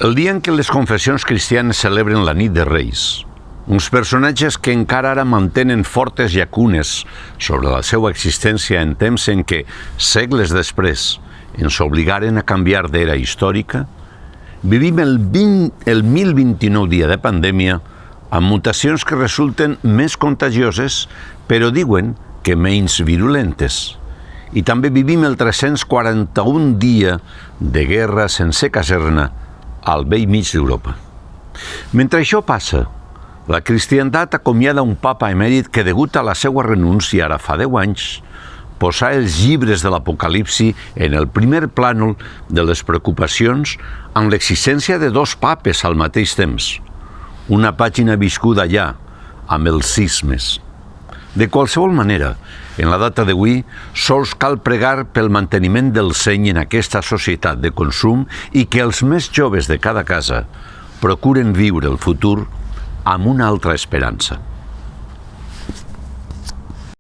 El dia en què les confessions cristianes celebren la nit de Reis, uns personatges que encara ara mantenen fortes llacunes sobre la seva existència en temps en què, segles després, ens obligaren a canviar d'era històrica, vivim el 1029 dia de pandèmia amb mutacions que resulten més contagioses, però diuen que menys virulentes. I també vivim el 341 dia de guerra sense caserna al vell mig d'Europa. Mentre això passa, la cristiandat acomiada un papa emèrit que, degut a la seva renúncia ara fa 10 anys, posà els llibres de l'Apocalipsi en el primer plànol de les preocupacions amb l'existència de 2 papes al mateix temps. Una pàgina viscuda ja, amb els cismes. De qualsevol manera, en la data d'avui, sols cal pregar pel manteniment del seny en aquesta societat de consum i que els més joves de cada casa procuren viure el futur amb una altra esperança.